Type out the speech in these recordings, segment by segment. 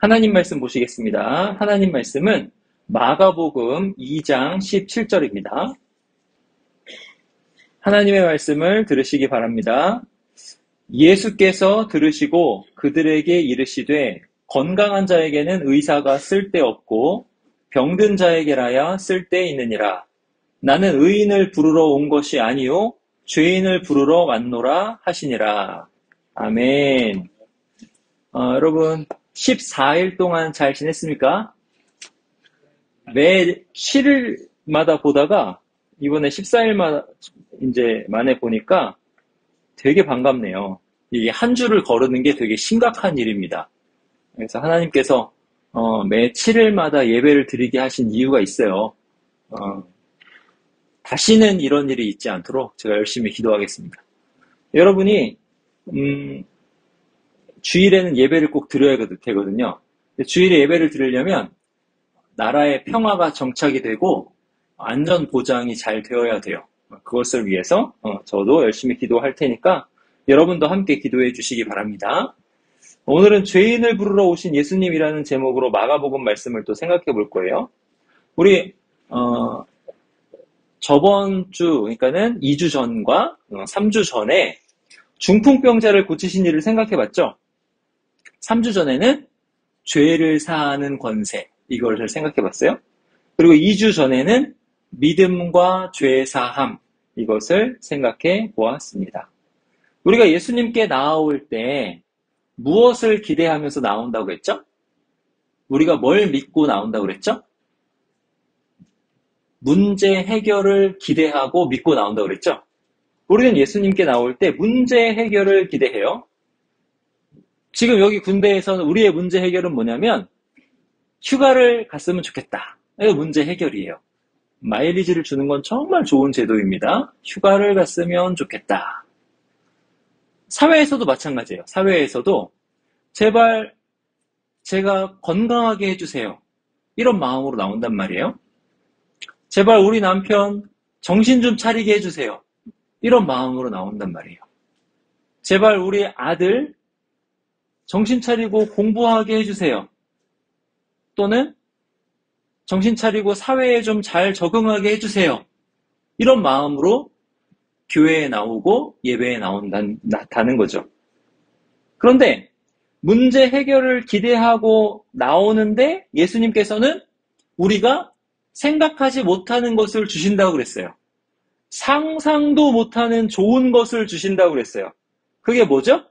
하나님 말씀 보시겠습니다. 하나님 말씀은 마가복음 2장 17절입니다. 하나님의 말씀을 들으시기 바랍니다. 예수께서 들으시고 그들에게 이르시되 건강한 자에게는 의사가 쓸데없고 병든 자에게라야 쓸데있느니라. 나는 의인을 부르러 온 것이 아니요 죄인을 부르러 왔노라 하시니라. 아멘. 여러분 14일 동안 잘 지냈습니까? 매 7일마다 보다가 이번에 14일 만에 보니까 되게 반갑네요. 이게 한 주를 거르는 게 되게 심각한 일입니다. 그래서 하나님께서 매 7일마다 예배를 드리게 하신 이유가 있어요. 다시는 이런 일이 있지 않도록 제가 열심히 기도하겠습니다. 여러분이 주일에는 예배를 꼭 드려야 되거든요. 주일에 예배를 드리려면 나라의 평화가 정착이 되고 안전 보장이 잘 되어야 돼요. 그것을 위해서 저도 열심히 기도할 테니까 여러분도 함께 기도해 주시기 바랍니다. 오늘은 죄인을 부르러 오신 예수님이라는 제목으로 마가복음 말씀을 또 생각해 볼 거예요. 우리 저번 주, 그러니까는 2주 전과 3주 전에 중풍병자를 고치신 일을 생각해 봤죠? 3주 전에는 죄를 사하는 권세, 이걸 생각해 봤어요. 그리고 2주 전에는 믿음과 죄 사함, 이것을 생각해 보았습니다. 우리가 예수님께 나아올 때 무엇을 기대하면서 나온다고 했죠? 우리가 뭘 믿고 나온다고 그랬죠? 문제 해결을 기대하고 믿고 나온다고 그랬죠? 우리는 예수님께 나올 때 문제 해결을 기대해요. 지금 여기 군대에서는 우리의 문제 해결은 뭐냐면 휴가를 갔으면 좋겠다. 이거 문제 해결이에요. 마일리지를 주는 건 정말 좋은 제도입니다. 휴가를 갔으면 좋겠다. 사회에서도 마찬가지예요. 사회에서도 제발 제가 건강하게 해주세요. 이런 마음으로 나온단 말이에요. 제발 우리 남편 정신 좀 차리게 해주세요. 이런 마음으로 나온단 말이에요. 제발 우리 아들 정신 차리고 공부하게 해주세요. 또는 정신 차리고 사회에 좀 잘 적응하게 해주세요. 이런 마음으로 교회에 나오고 예배에 나온다는 거죠. 그런데 문제 해결을 기대하고 나오는데 예수님께서는 우리가 생각하지 못하는 것을 주신다고 그랬어요. 상상도 못하는 좋은 것을 주신다고 그랬어요. 그게 뭐죠?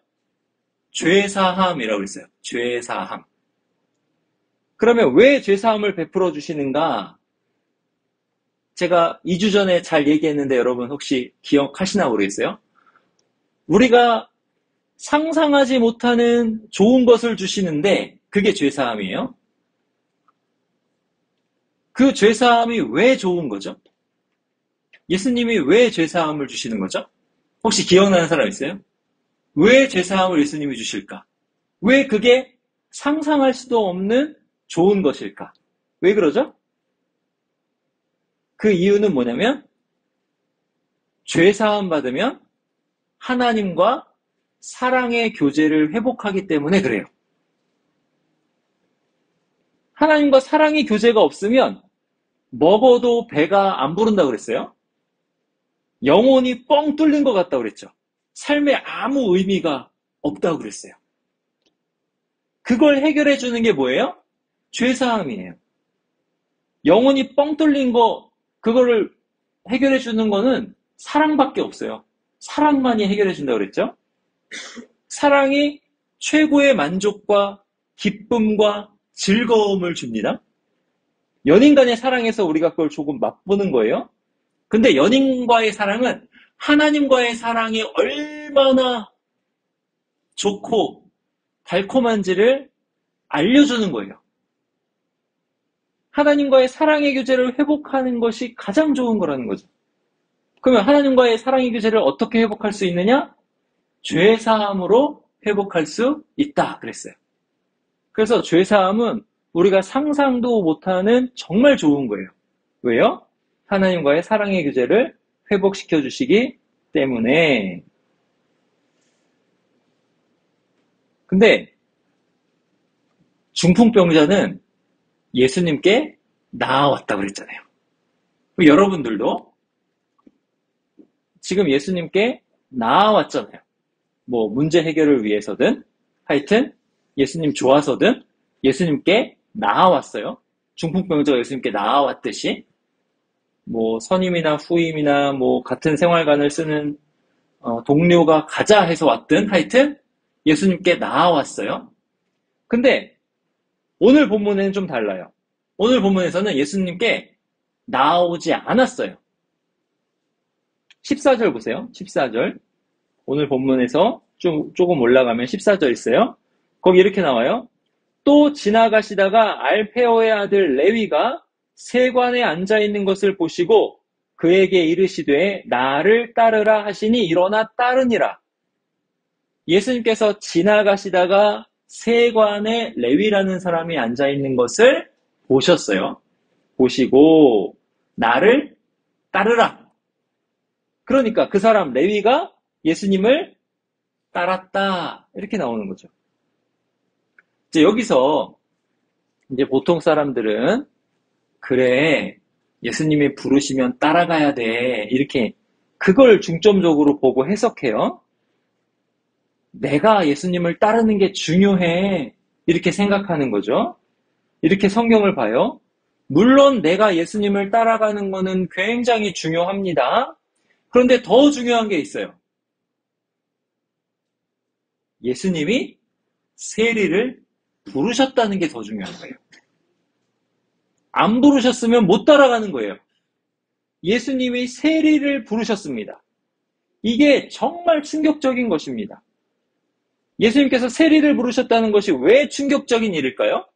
죄사함이라고 그랬어요. 죄사함. 그러면 왜 죄사함을 베풀어 주시는가? 제가 2주 전에 잘 얘기했는데 여러분 혹시 기억하시나 모르겠어요? 우리가 상상하지 못하는 좋은 것을 주시는데 그게 죄사함이에요. 그 죄사함이 왜 좋은 거죠? 예수님이 왜 죄사함을 주시는 거죠? 혹시 기억나는 사람 있어요? 왜 죄사함을 예수님이 주실까? 왜 그게 상상할 수도 없는 좋은 것일까? 왜 그러죠? 그 이유는 뭐냐면 죄사함 받으면 하나님과 사랑의 교제를 회복하기 때문에 그래요. 하나님과 사랑의 교제가 없으면 먹어도 배가 안 부른다고 그랬어요. 영혼이 뻥 뚫린 것 같다고 그랬죠. 삶에 아무 의미가 없다고 그랬어요. 그걸 해결해 주는 게 뭐예요? 죄사함이에요. 영혼이 뻥 뚫린 거, 그거를 해결해 주는 거는 사랑밖에 없어요. 사랑만이 해결해 준다고 그랬죠? 사랑이 최고의 만족과 기쁨과 즐거움을 줍니다. 연인 간의 사랑에서 우리가 그걸 조금 맛보는 거예요. 근데 연인과의 사랑은 하나님과의 사랑이 얼마나 좋고 달콤한지를 알려주는 거예요. 하나님과의 사랑의 교제를 회복하는 것이 가장 좋은 거라는 거죠. 그러면 하나님과의 사랑의 교제를 어떻게 회복할 수 있느냐? 죄사함으로 회복할 수 있다 그랬어요. 그래서 죄사함은 우리가 상상도 못하는 정말 좋은 거예요. 왜요? 하나님과의 사랑의 교제를 회복시켜 주시기 때문에. 근데 중풍병자는 예수님께 나아왔다고 그랬잖아요. 여러분들도 지금 예수님께 나아왔잖아요. 뭐 문제 해결을 위해서든 하여튼 예수님 좋아서든 예수님께 나아왔어요. 중풍병자가 예수님께 나아왔듯이 뭐 선임이나 후임이나 뭐 같은 생활관을 쓰는 동료가 가자 해서 왔든 하여튼 예수님께 나아왔어요. 근데 오늘 본문에는 좀 달라요. 오늘 본문에서는 예수님께 나아오지 않았어요. 14절 보세요. 14절. 오늘 본문에서 조금 올라가면 14절 있어요. 거기 이렇게 나와요. 또 지나가시다가 알페오의 아들 레위가 세관에 앉아있는 것을 보시고 그에게 이르시되 나를 따르라 하시니 일어나 따르니라. 예수님께서 지나가시다가 세관에 레위라는 사람이 앉아있는 것을 보셨어요. 보시고 나를 따르라. 그러니까 그 사람 레위가 예수님을 따랐다. 이렇게 나오는 거죠. 이제 여기서 이제 보통 사람들은 그래 예수님이 부르시면 따라가야 돼. 이렇게 그걸 중점적으로 보고 해석해요. 내가 예수님을 따르는 게 중요해. 이렇게 생각하는 거죠. 이렇게 성경을 봐요. 물론 내가 예수님을 따라가는 거는 굉장히 중요합니다. 그런데 더 중요한 게 있어요. 예수님이 세리를 부르셨다는 게 더 중요한 거예요. 안 부르셨으면 못 따라가는 거예요. 예수님이 세리를 부르셨습니다. 이게 정말 충격적인 것입니다. 예수님께서 세리를 부르셨다는 것이 왜 충격적인 일일까요?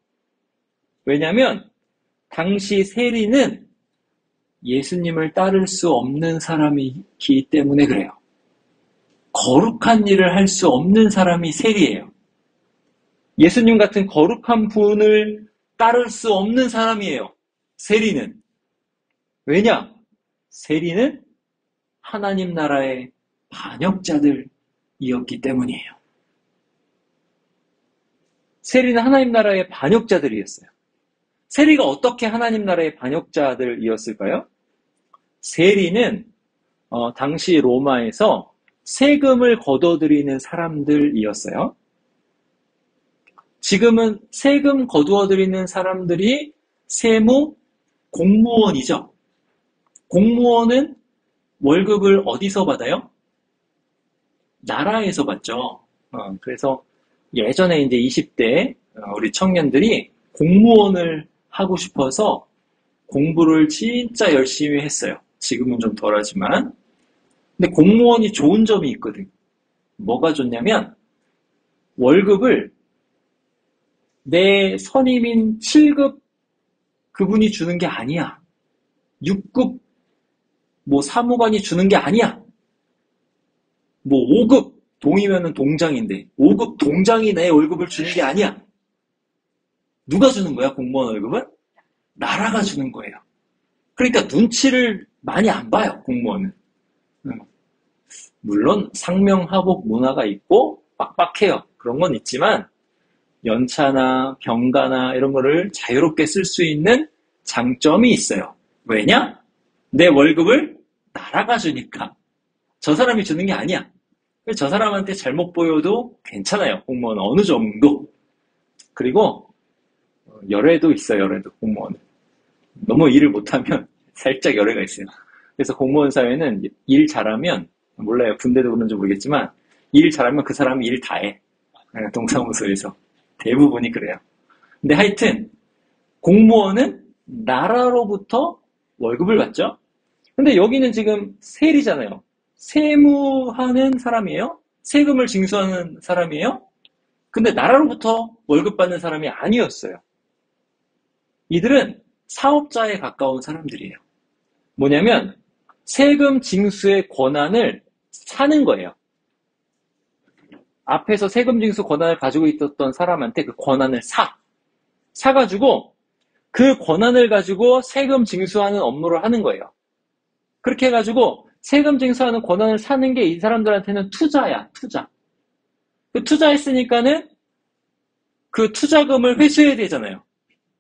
왜냐하면 당시 세리는 예수님을 따를 수 없는 사람이기 때문에 그래요. 거룩한 일을 할 수 없는 사람이 세리예요. 예수님 같은 거룩한 분을 따를 수 없는 사람이에요. 세리는. 왜냐? 세리는 하나님 나라의 반역자들이었기 때문이에요. 세리는 하나님 나라의 반역자들이었어요. 세리가 어떻게 하나님 나라의 반역자들이었을까요? 세리는 당시 로마에서 세금을 걷어들이는 사람들이었어요. 지금은 세금 거두어들이는 사람들이 세무 공무원이죠. 공무원은 월급을 어디서 받아요? 나라에서 받죠. 그래서 예전에 이제 20대 우리 청년들이 공무원을 하고 싶어서 공부를 진짜 열심히 했어요. 지금은 좀 덜하지만. 근데 공무원이 좋은 점이 있거든. 뭐가 좋냐면 월급을 내 선임인 7급 그분이 주는 게 아니야. 6급 뭐 사무관이 주는 게 아니야. 뭐 5급 동이면은 동장인데 5급 동장이 내 월급을 주는 게 아니야. 누가 주는 거야, 공무원 월급은? 나라가 주는 거예요. 그러니까 눈치를 많이 안 봐요, 공무원은. 물론 상명하복 문화가 있고 빡빡해요. 그런 건 있지만 연차나 병가나 이런 거를 자유롭게 쓸 수 있는 장점이 있어요. 왜냐? 내 월급을 나라가 주니까. 저 사람이 주는 게 아니야. 저 사람한테 잘못 보여도 괜찮아요. 공무원은 어느 정도. 그리고 열애도 있어요. 열애도 공무원은. 너무 일을 못하면 살짝 열애가 있어요. 그래서 공무원 사회는 일 잘하면 몰라요. 군대도 그런지 모르겠지만 일 잘하면 그 사람이 일 다 해. 동사무소에서. 대부분이 그래요. 근데 하여튼 공무원은 나라로부터 월급을 받죠. 근데 여기는 지금 세리잖아요. 세무하는 사람이에요. 세금을 징수하는 사람이에요. 근데 나라로부터 월급 받는 사람이 아니었어요. 이들은 사업자에 가까운 사람들이에요. 뭐냐면 세금 징수의 권한을 사는 거예요. 앞에서 세금 징수 권한을 가지고 있었던 사람한테 그 권한을 사가지고 그 권한을 가지고 세금 징수하는 업무를 하는 거예요. 그렇게 해가지고 세금 징수하는 권한을 사는 게 이 사람들한테는 투자야, 투자. 그 투자했으니까는 그 투자금을 회수해야 되잖아요.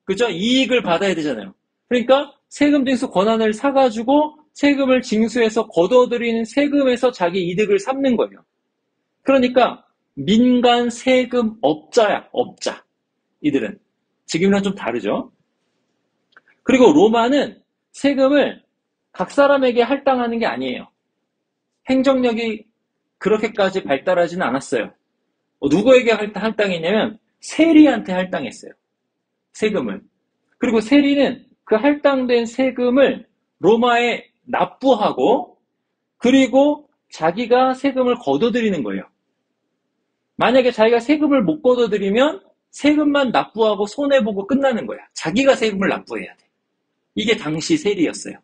그죠? 이익을 받아야 되잖아요. 그러니까 세금 징수 권한을 사가지고 세금을 징수해서 거둬들이는 세금에서 자기 이득을 삼는 거예요. 그러니까 민간 세금 업자야, 업자. 이들은. 지금이랑 좀 다르죠. 그리고 로마는 세금을 각 사람에게 할당하는 게 아니에요. 행정력이 그렇게까지 발달하지는 않았어요. 누구에게 할당했냐면 세리한테 할당했어요. 세금을. 그리고 세리는 그 할당된 세금을 로마에 납부하고 그리고 자기가 세금을 거둬들이는 거예요. 만약에 자기가 세금을 못 거둬들이면 세금만 납부하고 손해보고 끝나는 거야. 자기가 세금을 납부해야 돼. 이게 당시 세리였어요.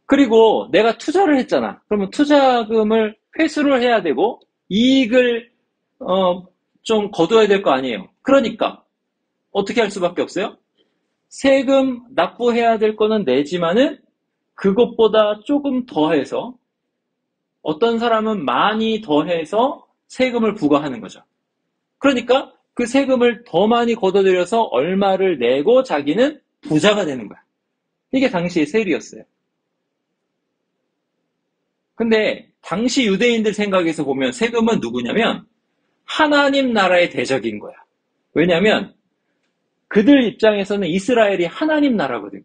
그리고 내가 투자를 했잖아. 그러면 투자금을 회수를 해야 되고 이익을 좀 거둬야 될 거 아니에요. 그러니까 어떻게 할 수밖에 없어요? 세금 납부해야 될 거는 내지만은 그것보다 조금 더해서 어떤 사람은 많이 더해서 세금을 부과하는 거죠. 그러니까 그 세금을 더 많이 걷어들여서 얼마를 내고 자기는 부자가 되는 거야. 이게 당시의 세리였어요. 근데 당시 유대인들 생각에서 보면 세금은 누구냐면 하나님 나라의 대적인 거야. 왜냐하면 그들 입장에서는 이스라엘이 하나님 나라거든.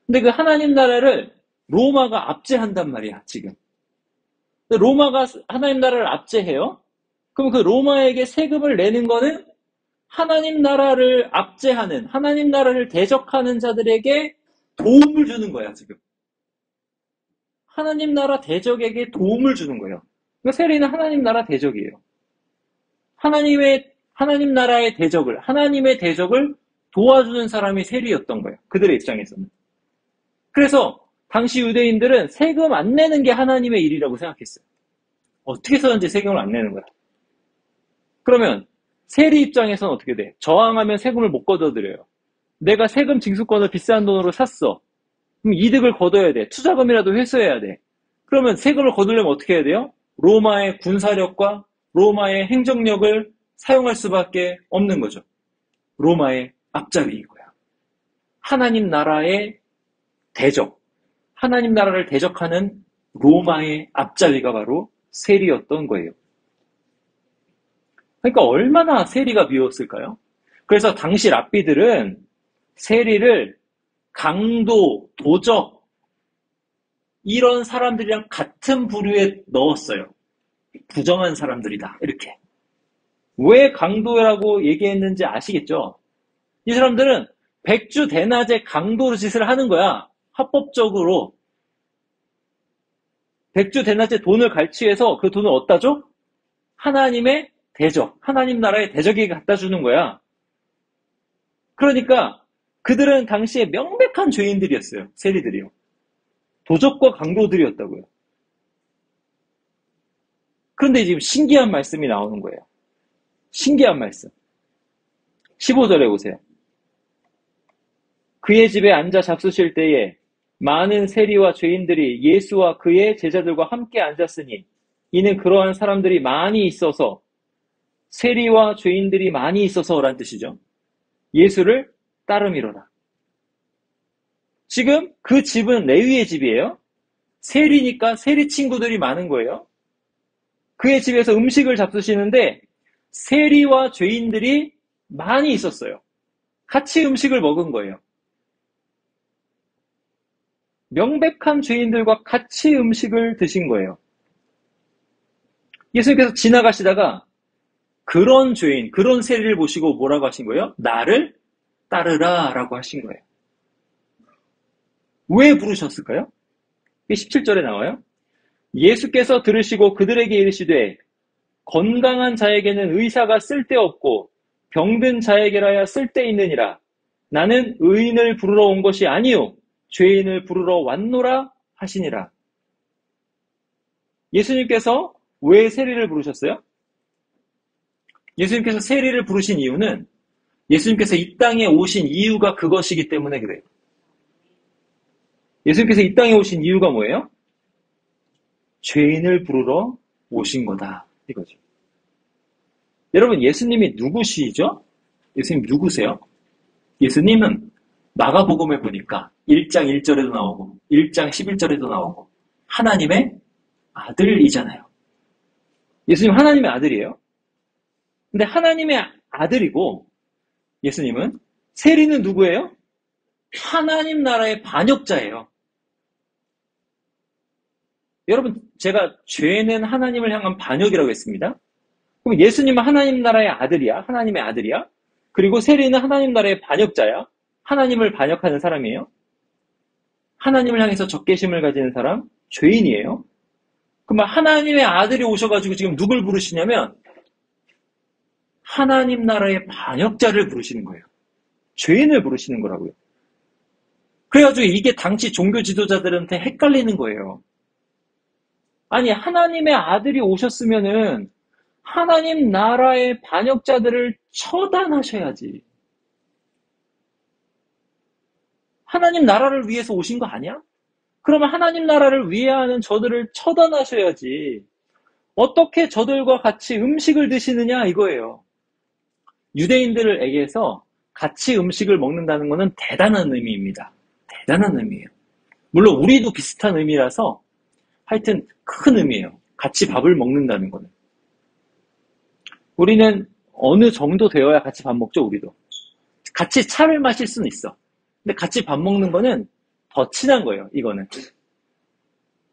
근데 그 하나님 나라를 로마가 압제한단 말이야, 지금. 로마가 하나님 나라를 압제해요. 그럼 그 로마에게 세금을 내는 거는 하나님 나라를 압제하는, 하나님 나라를 대적하는 자들에게 도움을 주는 거야, 지금. 하나님 나라 대적에게 도움을 주는 거예요. 그러니까 세리는 하나님 나라 대적이에요. 하나님 나라의 대적을, 하나님의 대적을 도와주는 사람이 세리였던 거예요. 그들의 입장에서는. 그래서 당시 유대인들은 세금 안 내는 게 하나님의 일이라고 생각했어요. 어떻게 해서든지 세금을 안 내는 거야. 그러면 세리 입장에서는 어떻게 돼? 저항하면 세금을 못 걷어들여요. 내가 세금 징수권을 비싼 돈으로 샀어. 그럼 이득을 거둬야 돼. 투자금이라도 회수해야 돼. 그러면 세금을 거두려면 어떻게 해야 돼요? 로마의 군사력과 로마의 행정력을 사용할 수밖에 없는 거죠. 로마의 앞잡이인 거야. 하나님 나라의 대적, 하나님 나라를 대적하는 로마의 앞잡이가 바로 세리였던 거예요. 그러니까 얼마나 세리가 미웠을까요? 그래서 당시 랍비들은 세리를 강도, 도적 이런 사람들이랑 같은 부류에 넣었어요. 부정한 사람들이다. 이렇게. 왜 강도라고 얘기했는지 아시겠죠? 이 사람들은 백주 대낮에 강도 짓을 하는 거야. 합법적으로. 백주 대낮에 돈을 갈취해서 그 돈을 어디다 줘? 하나님의 대적, 하나님 나라의 대적에게 갖다 주는 거야. 그러니까 그들은 당시에 명백한 죄인들이었어요. 세리들이요. 도적과 강도들이었다고요. 그런데 지금 신기한 말씀이 나오는 거예요. 신기한 말씀. 15절에 보세요. 그의 집에 앉아 잡수실 때에 많은 세리와 죄인들이 예수와 그의 제자들과 함께 앉았으니 이는 그러한 사람들이 많이 있어서 세리와 죄인들이 많이 있어서란 뜻이죠. 예수를 따름이로라. 지금 그 집은 레위의 집이에요. 세리니까 세리 친구들이 많은 거예요. 그의 집에서 음식을 잡수시는데 세리와 죄인들이 많이 있었어요. 같이 음식을 먹은 거예요. 명백한 죄인들과 같이 음식을 드신 거예요. 예수님께서 지나가시다가 그런 죄인, 그런 세리를 보시고 뭐라고 하신 거예요? 나를 따르라 라고 하신 거예요. 왜 부르셨을까요? 17절에 나와요. 예수께서 들으시고 그들에게 이르시되 건강한 자에게는 의사가 쓸데없고 병든 자에게라야 쓸데있느니라. 나는 의인을 부르러 온 것이 아니요 죄인을 부르러 왔노라 하시니라. 예수님께서 왜 세리를 부르셨어요? 예수님께서 세리를 부르신 이유는 예수님께서 이 땅에 오신 이유가 그것이기 때문에 그래요. 예수님께서 이 땅에 오신 이유가 뭐예요? 죄인을 부르러 오신 거다. 이거죠. 여러분, 예수님이 누구시죠? 예수님 누구세요? 예수님은 마가복음에 보니까 1장 1절에도 나오고 1장 11절에도 나오고 하나님의 아들이잖아요. 예수님 하나님의 아들이에요. 근데 하나님의 아들이고 예수님은 세리는 누구예요? 하나님 나라의 반역자예요. 여러분, 제가 죄는 하나님을 향한 반역이라고 했습니다. 그럼 예수님은 하나님 나라의 아들이야? 하나님의 아들이야? 그리고 세리는 하나님 나라의 반역자야? 하나님을 반역하는 사람이에요? 하나님을 향해서 적개심을 가지는 사람? 죄인이에요? 그럼 하나님의 아들이 오셔가지고 지금 누굴 부르시냐면 하나님 나라의 반역자를 부르시는 거예요. 죄인을 부르시는 거라고요. 그래가지고 이게 당시 종교 지도자들한테 헷갈리는 거예요. 아니, 하나님의 아들이 오셨으면은 하나님 나라의 반역자들을 처단하셔야지. 하나님 나라를 위해서 오신 거 아니야? 그러면 하나님 나라를 위해하는 저들을 처단하셔야지. 어떻게 저들과 같이 음식을 드시느냐 이거예요. 유대인들에게서 같이 음식을 먹는다는 것은 대단한 의미입니다. 대단한 의미예요. 물론 우리도 비슷한 의미라서 하여튼 큰 의미예요. 같이 밥을 먹는다는 거는. 우리는 어느 정도 되어야 같이 밥 먹죠, 우리도. 같이 차를 마실 수는 있어. 근데 같이 밥 먹는 거는 더 친한 거예요, 이거는.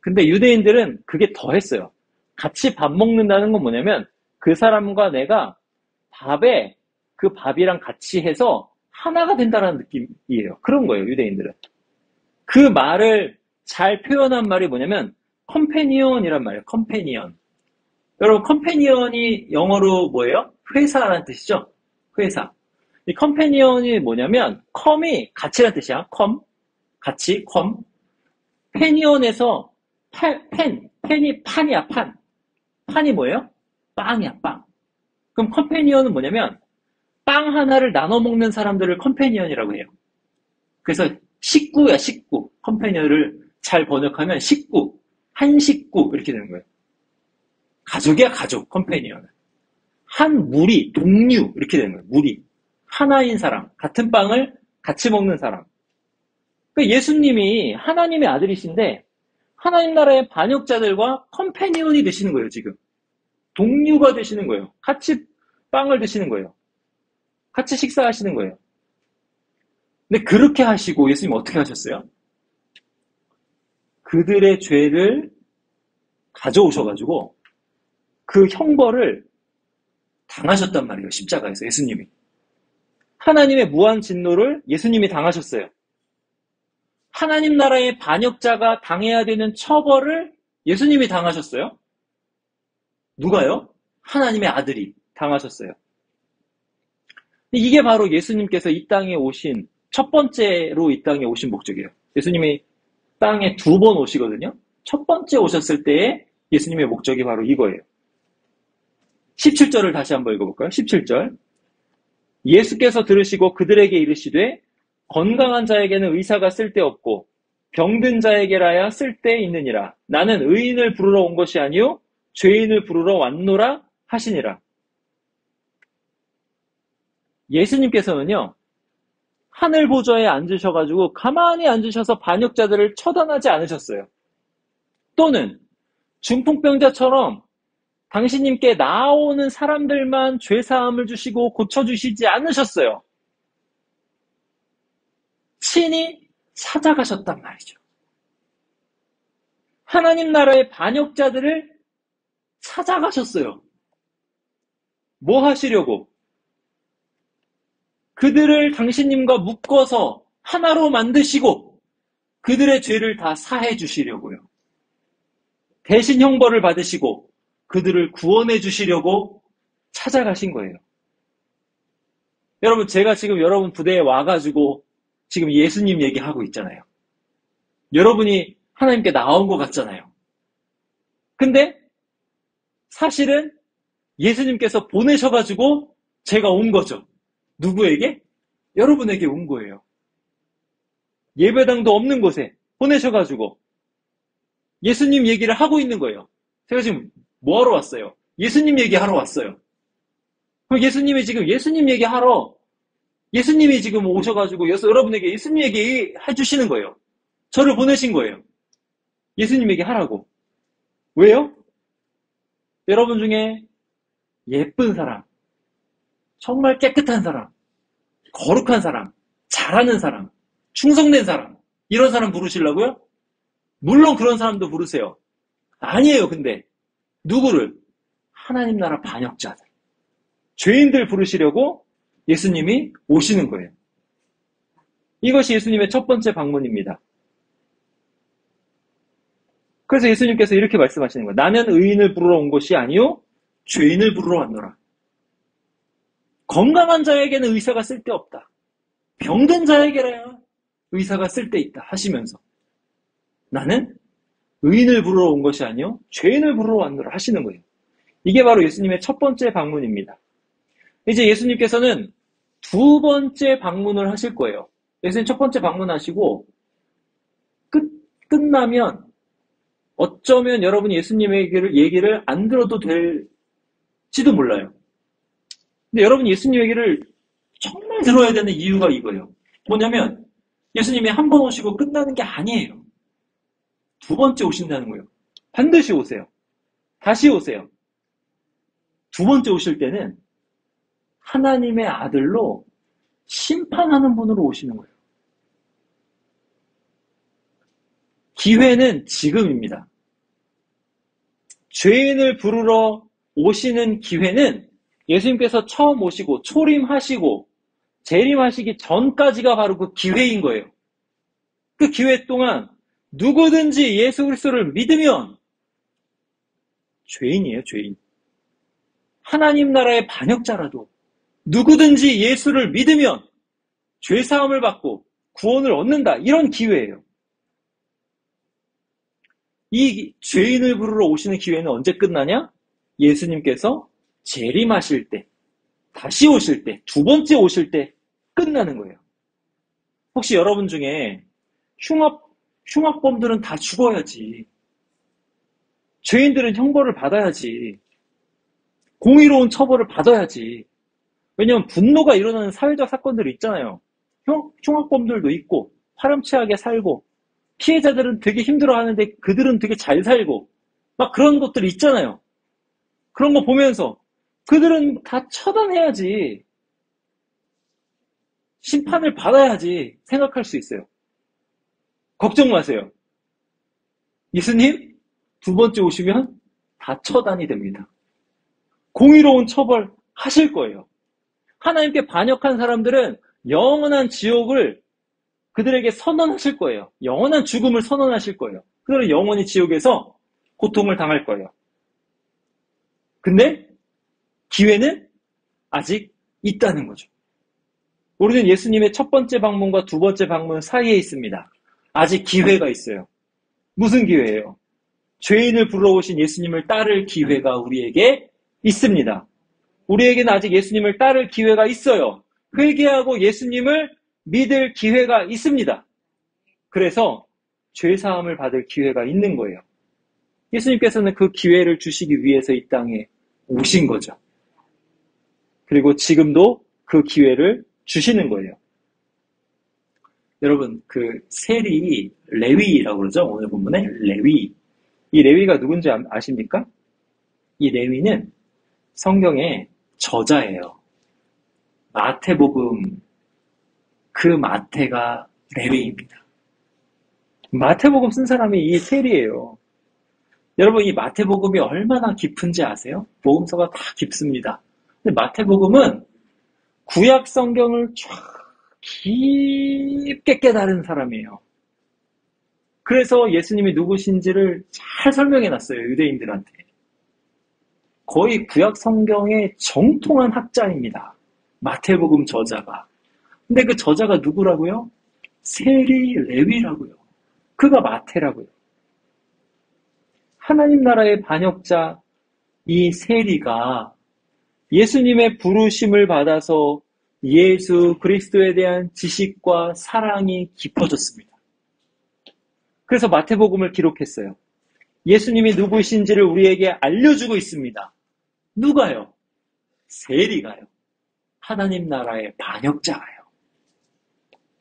근데 유대인들은 그게 더 했어요. 같이 밥 먹는다는 건 뭐냐면 그 사람과 내가 밥에 그 밥이랑 같이 해서 하나가 된다는 느낌이에요. 그런 거예요, 유대인들은. 그 말을 잘 표현한 말이 뭐냐면 컴패니언이란 말이에요. 컴패니언. 여러분, 컴패니언이 영어로 뭐예요? 회사라는 뜻이죠? 회사. 이 컴패니언이 뭐냐면 컴이 같이라는 뜻이야. 컴. 같이, 컴. 패니언에서 펜이 판이야, 판. 판이 뭐예요? 빵이야, 빵. 그럼 컴패니언은 뭐냐면 빵 하나를 나눠 먹는 사람들을 컴패니언이라고 해요. 그래서 식구야, 식구. 컴패니언을 잘 번역하면 식구, 한 식구 이렇게 되는 거예요. 가족이야, 가족, 컴패니언은. 한 무리, 동류 이렇게 되는 거예요. 무리. 하나인 사람, 같은 빵을 같이 먹는 사람. 그러니까 예수님이 하나님의 아들이신데 하나님 나라의 반역자들과 컴패니언이 되시는 거예요, 지금. 동류가 되시는 거예요. 같이 빵을 드시는 거예요. 같이 식사하시는 거예요. 근데 그렇게 하시고 예수님 어떻게 하셨어요? 그들의 죄를 가져오셔가지고 그 형벌을 당하셨단 말이에요. 십자가에서 예수님이. 하나님의 무한 진노를 예수님이 당하셨어요. 하나님 나라의 반역자가 당해야 되는 처벌을 예수님이 당하셨어요. 누가요? 하나님의 아들이 당하셨어요. 이게 바로 예수님께서 이 땅에 오신 첫 번째로 이 땅에 오신 목적이에요. 예수님이 땅에 2번 오시거든요. 첫 번째 오셨을 때의 예수님의 목적이 바로 이거예요. 17절을 다시 한번 읽어볼까요? 17절. 예수께서 들으시고 그들에게 이르시되 건강한 자에게는 의사가 쓸데없고 병든 자에게라야 쓸데있느니라. 나는 의인을 부르러 온 것이 아니요 죄인을 부르러 왔노라 하시니라. 예수님께서는요, 하늘 보좌에 앉으셔가지고 가만히 앉으셔서 반역자들을 처단하지 않으셨어요. 또는 중풍병자처럼 당신님께 나오는 사람들만 죄사함을 주시고 고쳐주시지 않으셨어요. 친히 찾아가셨단 말이죠. 하나님 나라의 반역자들을 찾아가셨어요. 뭐 하시려고? 그들을 당신님과 묶어서 하나로 만드시고 그들의 죄를 다 사해 주시려고요. 대신 형벌을 받으시고 그들을 구원해 주시려고 찾아가신 거예요. 여러분, 제가 지금 여러분 부대에 와가지고 지금 예수님 얘기하고 있잖아요. 여러분이 하나님께 나온 것 같잖아요. 근데 사실은 예수님께서 보내셔가지고 제가 온 거죠. 누구에게? 여러분에게 온 거예요. 예배당도 없는 곳에 보내셔가지고 예수님 얘기를 하고 있는 거예요. 제가 지금 뭐 하러 왔어요? 예수님 얘기하러 왔어요. 그럼 예수님이 지금 예수님 얘기하러 예수님이 지금 오셔가지고 여러분에게 예수님 얘기 해주시는 거예요. 저를 보내신 거예요. 예수님에게 하라고. 왜요? 여러분 중에 예쁜 사람, 정말 깨끗한 사람, 거룩한 사람, 잘하는 사람, 충성된 사람, 이런 사람 부르시려고요? 물론 그런 사람도 부르세요. 아니에요, 근데. 누구를? 하나님 나라 반역자들. 죄인들 부르시려고 예수님이 오시는 거예요. 이것이 예수님의 첫 번째 방문입니다. 그래서 예수님께서 이렇게 말씀하시는 거예요. 나는 의인을 부르러 온 것이 아니요 죄인을 부르러 왔노라. 건강한 자에게는 의사가 쓸데없다. 병든 자에게라야 의사가 쓸데있다 하시면서 나는 의인을 부르러 온 것이 아니요 죄인을 부르러 왔노라 하시는 거예요. 이게 바로 예수님의 첫 번째 방문입니다. 이제 예수님께서는 두 번째 방문을 하실 거예요. 예수님 첫 번째 방문하시고 끝나면 어쩌면 여러분이 예수님의 얘기를 안 들어도 될지도 몰라요. 근데 여러분이 예수님 얘기를 정말 들어야 되는 이유가 이거예요. 뭐냐면 예수님이 한 번 오시고 끝나는 게 아니에요. 두 번째 오신다는 거예요. 반드시 오세요. 다시 오세요. 두 번째 오실 때는 하나님의 아들로 심판하는 분으로 오시는 거예요. 기회는 지금입니다. 죄인을 부르러 오시는 기회는 예수님께서 처음 오시고 초림하시고 재림하시기 전까지가 바로 그 기회인 거예요. 그 기회 동안 누구든지 예수 그리스도를 믿으면 죄인이에요, 죄인. 하나님 나라의 반역자라도 누구든지 예수를 믿으면 죄사함을 받고 구원을 얻는다. 이런 기회예요. 이 죄인을 부르러 오시는 기회는 언제 끝나냐? 예수님께서 재림하실 때, 다시 오실 때, 두 번째 오실 때 끝나는 거예요. 혹시 여러분 중에 흉악범들은 다 죽어야지. 죄인들은 형벌을 받아야지. 공의로운 처벌을 받아야지. 왜냐하면 분노가 일어나는 사회적 사건들이 있잖아요. 흉악범들도 있고 파렴치하게 살고 피해자들은 되게 힘들어하는데 그들은 되게 잘 살고 막 그런 것들이 있잖아요. 그런 거 보면서 그들은 다 처단해야지. 심판을 받아야지 생각할 수 있어요. 걱정 마세요. 예수님 두 번째 오시면 다 처단이 됩니다. 공의로운 처벌 하실 거예요. 하나님께 반역한 사람들은 영원한 지옥을 그들에게 선언하실 거예요. 영원한 죽음을 선언하실 거예요. 그들은 영원히 지옥에서 고통을 당할 거예요. 근데 기회는 아직 있다는 거죠. 우리는 예수님의 첫 번째 방문과 두 번째 방문 사이에 있습니다. 아직 기회가 있어요. 무슨 기회예요? 죄인을 불러오신 예수님을 따를 기회가 우리에게 있습니다. 우리에게는 아직 예수님을 따를 기회가 있어요. 회개하고 예수님을 믿을 기회가 있습니다. 그래서 죄사함을 받을 기회가 있는 거예요. 예수님께서는 그 기회를 주시기 위해서 이 땅에 오신 거죠. 그리고 지금도 그 기회를 주시는 거예요. 여러분, 그 세리 레위라고 그러죠. 오늘 본문에 레위. 이 레위가 누군지 아십니까? 이 레위는 성경의 저자예요. 마태복음, 그 마태가 레위입니다. 마태복음 쓴 사람이 이 세리예요. 여러분, 이 마태복음이 얼마나 깊은지 아세요? 복음서가 다 깊습니다. 근데 마태복음은 구약 성경을 쫙 깊게 깨달은 사람이에요. 그래서 예수님이 누구신지를 잘 설명해놨어요, 유대인들한테. 거의 구약 성경의 정통한 학자입니다. 마태복음 저자가. 근데 그 저자가 누구라고요? 세리 레위라고요. 그가 마태라고요. 하나님 나라의 반역자 이 세리가 예수님의 부르심을 받아서 예수 그리스도에 대한 지식과 사랑이 깊어졌습니다. 그래서 마태복음을 기록했어요. 예수님이 누구신지를 우리에게 알려주고 있습니다. 누가요? 세리가요. 하나님 나라의 반역자가요.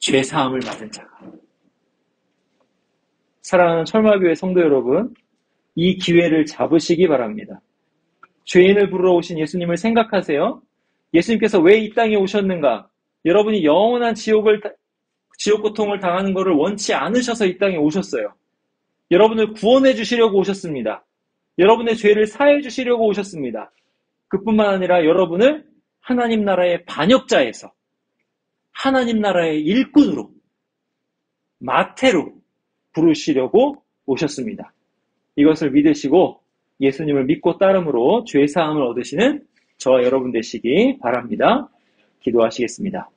죄사함을 받은 자가. 사랑하는 철마교회 성도 여러분, 이 기회를 잡으시기 바랍니다. 죄인을 부르러 오신 예수님을 생각하세요. 예수님께서 왜 이 땅에 오셨는가? 여러분이 영원한 지옥 고통을 당하는 것을 원치 않으셔서 이 땅에 오셨어요. 여러분을 구원해 주시려고 오셨습니다. 여러분의 죄를 사해 주시려고 오셨습니다. 그뿐만 아니라 여러분을 하나님 나라의 반역자에서 하나님 나라의 일꾼으로, 마태로 부르시려고 오셨습니다. 이것을 믿으시고 예수님을 믿고 따름으로 죄사함을 얻으시는 저와 여러분 되시기 바랍니다. 기도하시겠습니다.